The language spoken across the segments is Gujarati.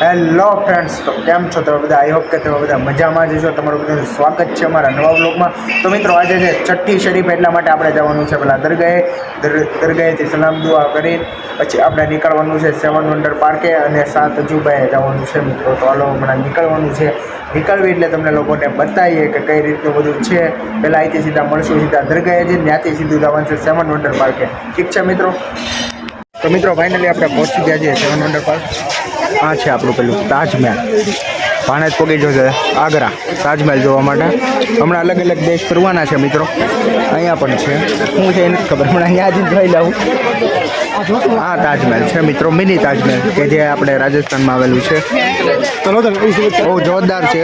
હેલો ફ્રેન્ડ્સ, તો કેમ છો તમે બધા? આઈ હોપ કે તમે બધા મજામાં જ છો. તમારું બધાનું સ્વાગત છે અમારા નવા બ્લોગમાં. તો મિત્રો, આજે છે છઠ્ઠી શરીફ, એટલા માટે આપણે જવાનું છે પેલા દરગાહેથી સલામ દુઆ કરી પછી આપણે નીકળવાનું છે 7 વંડર પાર્કે અને 7 અજુબાએ જવાનું છે મિત્રો. તો હાલો હમણાં નીકળવાનું છે. નીકળવી એટલે તમને લોકોને બતાવીએ કે કઈ રીતનું બધું છે. પહેલાં અહીંથી સીધા મળશું સીધા દરગાહે જઈને, ત્યાંથી સીધું જવાનું છે 7 વંડર પાર્કે. ઠીક છે મિત્રો? તો મિત્રો, ફાઇનલી આપણે પહોંચી ગયા છીએ 7 વંડર પાર્ક. આ છે આપણું પેલું તાજમહેલ. ભાણેજ પગી જશે આગ્રા તાજમહેલ જોવા માટે. હમણાં અલગ અલગ દેશ ફરવાના છે મિત્રો. અહીંયા પણ છે, શું છે એને ખબર, હમણાં અહીંયા જ જોઈ લઉં. આ તાજમહેલ છે મિત્રો, મિની તાજમહેલ, કે જે આપણે રાજસ્થાનમાં આવેલું છે. બહુ જોરદાર છે.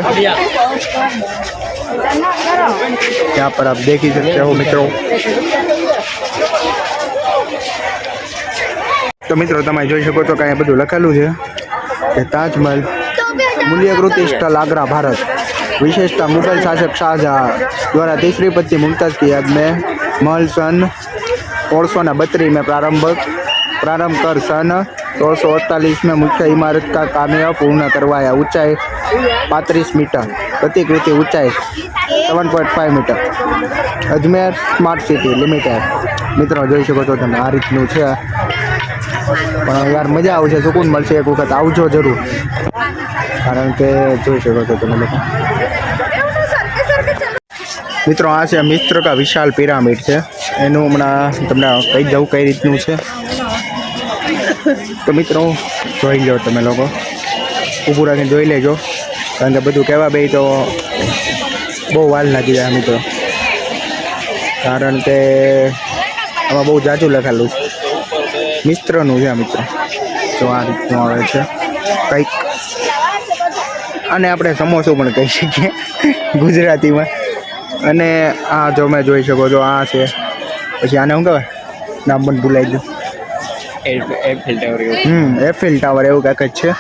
ત્યાં પર આપ દેખી શકते हो મિત્રો. તો મિત્રો, તમે જોઈ શકો છો કે અહીંયા બધું લખેલું છે કે તાજમહેલ મૂલ્યવૃત્તિ સ્થળ आगरा भारत. विशेषता मुगल शासक शाहजहाँ द्वारा तीसरी पत्नी मुमताज़ की याद में महल सन 1632 में प्रारंभ कर सन 1648 में मुख्य इमारत का कार्य पूर्ण करवाया. ऊंचाई 35 मीटर, प्रतिकृति ऊंचाई 7.5 metre. Ajmer smart city limited. મિત્રો જોઈ શકો છો તમે, આ રીતનું છે. પણ યાર મજા આવશે, સુકૂન મળશે. એક વખત આવજો જરૂર, કારણ કે જોઈ શકો છો તમે લોકો. મિત્રો, આ છે મિસ્ર કા વિશાલ પિરામિડ છે. એનું હમણાં તમને કહી દઉં કઈ રીતનું છે. તો મિત્રો જોઈ લો તમે લોકો, ઊભું રાખીને જોઈ લેજો, કારણ કે બધું કહેવા બે તો બહુ વાર લાગી જાય મિત્રો. કારણ કે આમાં બહુ જાજુ લખેલું છે. મિસ્ત્રનું છે મિત્રો. તો આ રીતનું આવે છે કંઈક. અને આપણે સમોસું પણ કહી શકીએ ગુજરાતીમાં. અને આ જો મેં જોઈ શકો છો, આ છે. પછી આને શું કહેવાય, નામ પણ ભૂલાઈ ગયું. એફિલ ટાવર એવું કાંઈક જ છે.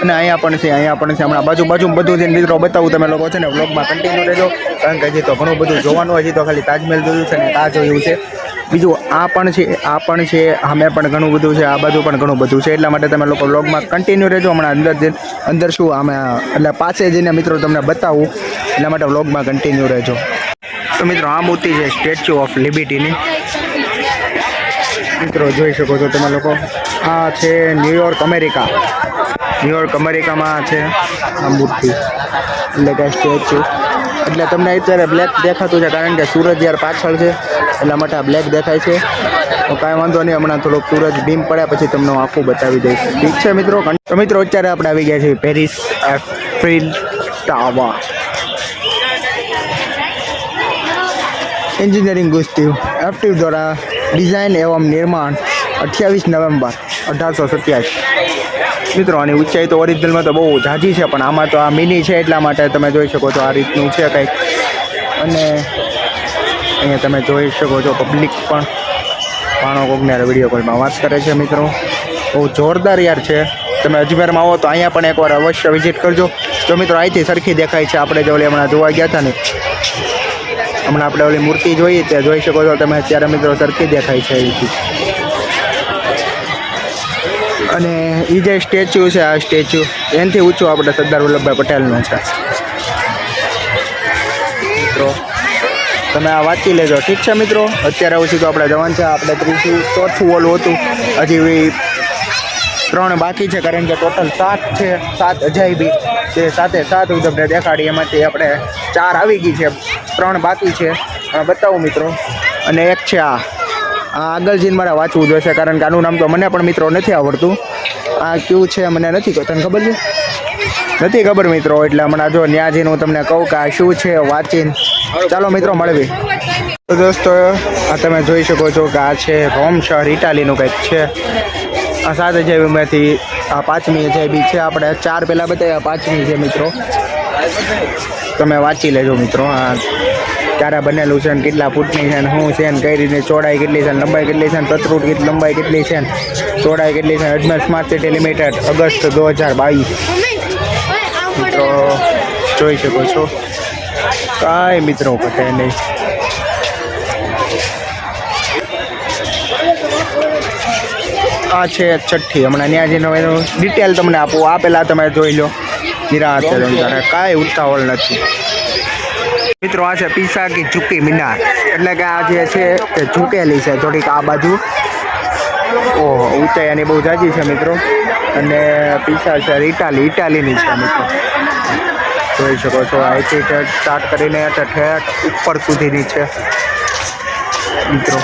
અને અહીંયા પણ છે, અહીંયા પણ છે. હમણાં બાજુ બધું છે મિત્રો, બતાવું તમે લોકો છે ને વ્લોગમાં કન્ટિન્યુ રહેજો, કારણ કે હજી તો ઘણું બધું જોવાનું. હજી તો ખાલી તાજમહેલ જોયું છે ને આ જોયું છે. બીજું આ પણ છે, સામે પણ ઘણું બધું છે, આ બાજુ પણ ઘણું બધું છે. એટલા માટે તમે લોકો વ્લોગમાં કન્ટિન્યુ રહેજો. હમણાં અંદર શું આમે એટલે પાસે જઈને મિત્રો તમને બતાવું, એટલા માટે વ્લોગમાં કન્ટિન્યુ રહેજો. તો મિત્રો, આ મૂર્તિ છે સ્ટેચ્યુ ઓફ લિબર્ટીની. મિત્રો જોઈ શકો છો તમે લોકો, આ છે ન્યુયોર્ક અમેરિકામાં છે આ મૂર્તિ, એટલે કે સ્ટેચ્યુ. એટલે તમને અત્યારે બ્લેક દેખાતું છે, કારણ કે સૂરજ યાર પાછળ છે, એટલા માટે આ બ્લેક દેખાય છે. તો કાંઈ વાંધો નહીં, હમણાં થોડોક સૂરજ બીમ પડ્યા પછી તમને આખું બતાવી દઈશ. ઠીક છે મિત્રો? તો મિત્રો, અત્યારે આપણે આવી ગયા છીએ પેરિસ એફિલ ટાવર. इंजीनियरिंग गुस्ती एफटिव द्वारा डिज़ाइन एवं निर्माण 28 नवंबर 1887. મિત્રો, આની ઊંચાઈ તો ઓરિજિનલમાં તો બહુ ઝાઝી છે, પણ આમાં તો આ મિની છે, એટલા માટે તમે જોઈ શકો છો આ રીતનું છે કંઈક. અને અહીંયા તમે જોઈ શકો છો પબ્લિક પણ પાણો કોકને વિડીયો કોલમાં વાત કરે છે મિત્રો. બહુ જોરદાર યાર છે. તમે અજમેરમાં આવો તો અહીંયા પણ એકવાર અવશ્ય વિઝિટ કરજો. તો મિત્રો, અહીંથી સરખી દેખાય છે. આપણે જો હમણાં જોવા ગયા હતા ને, હમણાં આપણે ઓલી મૂર્તિ જોઈએ ત્યાં જોઈ શકો છો તમે, અત્યારે મિત્રો સરખી દેખાય છે અહીંથી. અને એ જે સ્ટેચ્યુ છે, આ સ્ટેચ્યુ એનાથી ઊંચું આપણે સરદાર વલ્લભભાઈ પટેલનું છે મિત્રો. તમે આ વાંચી લેજો. ઠીક છે મિત્રો? અત્યારે ઓછી તો આપણે જવાનું છે. આપણે 304થું ઓલું હતું, હજી 3 બાકી છે, કારણ કે ટોટલ 7 છે. 7 અજાયબી તે 7 હું તમને દેખાડી. એમાંથી આપણે 4 આવી ગઈ છે, 3 બાકી છે. બતાવું મિત્રો. અને એક છે આ આગળ જઈને મારે વાંચવું જોઈશે, કારણ કે આનું નામ તો મને પણ મિત્રો નથી આવડતું. આ ક્યુ છે મને નથી, તને ખબર છે? નથી ખબર મિત્રો. એટલે હમણાં જો ત્યાં જઈને હું તમને કહું કે આ શું છે, વાંચીને. ચાલો મિત્રો, મળવી. તો દોસ્તો, આ તમે જોઈ શકો છો કે આ છે રોમ શહેર, ઇટાલીનું કંઈક છે. આ 7 અજાયબીમાંથી આ 5મી અજાયબી છે. આપણે 4 પહેલાં બતાવ્યા, 5મી છે મિત્રો. તમે વાંચી લેજો મિત્રો. આ ક્યારે બનેલું છે ને કેટલા ફૂટની છે ને શું છે ને કઈ રીતે ચોડાઈ કેટલી છે, લંબાઈ કેટલી છે, પ્રતિકૃતિ કેટલી, લંબાઈ કેટલી છે, ચોડાઈ કેટલી છે. Ajmer smart city limited, August 2022 મિત્રો જોઈ શકો છો. કાંઈ મિત્રો ઘટે નહીં. આ છે છઠ્ઠી. હમણાં ત્યાં જઈને એનું ડિટેલ તમને આપું. આ પહેલાં તમે જોઈ લો નિરાંતે તમને કાંઈ ઉતાવળ નથી. મિત્રો આ છે પીસા કી ઝુકી મીનાર, એટલે કે આ જે છે તે ઝૂકેલી છે થોડીક આ બાજુ. ઓહો, ઊંચાઈ આની બહુ જાજી છે મિત્રો. અને પીસા છે ઇટાલીની છે મિત્રો. જોઈ શકો છો અહીંથી સ્ટાર્ટ કરીને ઠેઠ ઉપર સુધીની છે મિત્રો.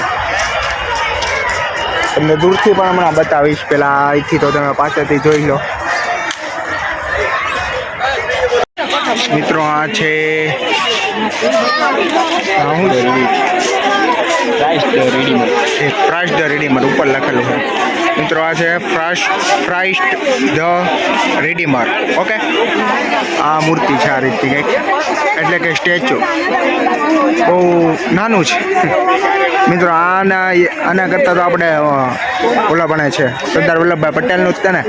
તમને દૂરથી પણ હમણાં બતાવીશ. પહેલાં અહીંથી તો તમે પાછળથી જોઈ લો મિત્રો. આ છે પ્રાઇસ ધ રેડીમર ઉપર લખેલું છે મિત્રો. આ છે પ્રાઇસ ધ રેડીમર. ઓકે, આ મૂર્તિ છે આ રીતની કંઈક, એટલે કે સ્ટેચ્યુ બહુ નાનું છે મિત્રો. આના કરતાં તો આપણે ઓલા ભણે છે સરદાર વલ્લભભાઈ પટેલનું જ છે ને,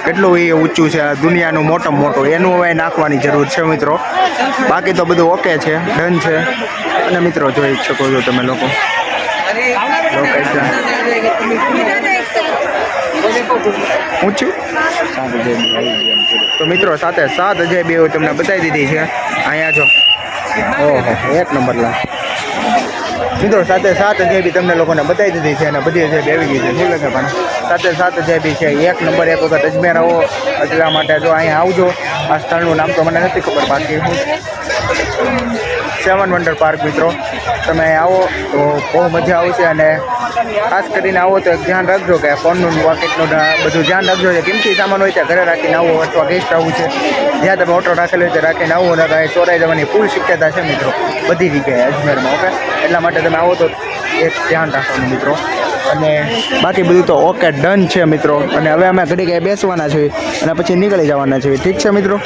કેટલું એ ઊંચું છે દુનિયાનું મોટામાં મોટું. એનું હવે નાખવાની જરૂર છે મિત્રો. બાકી તો બધું ઓકે છે, ડન છે. અને મિત્રો જોઈ શકો છો તમે લોકો ઊંચું. તો મિત્રો સાથે 7 અજાયબી તમને બતાવી દીધી છે. અહીંયા જો, ઓહો, એક નંબર લા મિત્રો. સાથે 7 અજાયબી તમને લોકોને બતાવી દીધી છે અને બધી અજાયબી આવી ગઈ છે. શું લાગે પણ સાથે 7 અજાયબી છે. એક નંબર. એક વખત અજમેર આવો એટલા માટે જો અહીંયા આવજો. આ સ્થળનું નામ તો મને નથી ખબર, બાકી હું 7 વન્ડર પાર્ક મિત્રો. તમે આવો તો બહુ મજા આવશે. અને ખાસ કરીને આવો તો એક ધ્યાન રાખજો કે ફોનનું વોકેટનું બધું ધ્યાન રાખજો. જે કિંમતી સામાન હોય ત્યાં ઘરે રાખીને આવો, અથવા ગેસ્ટ આવવું છે જ્યાં તમે ઓટો રાખેલો હોય ત્યાં રાખીને આવો. અને કાંઈ ચોરાઈ જવાની ફૂલ શક્યતા છે મિત્રો બધી જગ્યાએ અજમેરમાં. ઓકે, એટલા માટે તમે આવો તો એક ધ્યાન રાખવાનું મિત્રો. અને બાકી બધું તો ઓકે ડન છે મિત્રો. અને હવે અમે ઘડી બેસવાના છીએ અને પછી નીકળી જવાના છીએ. ઠીક છે મિત્રો.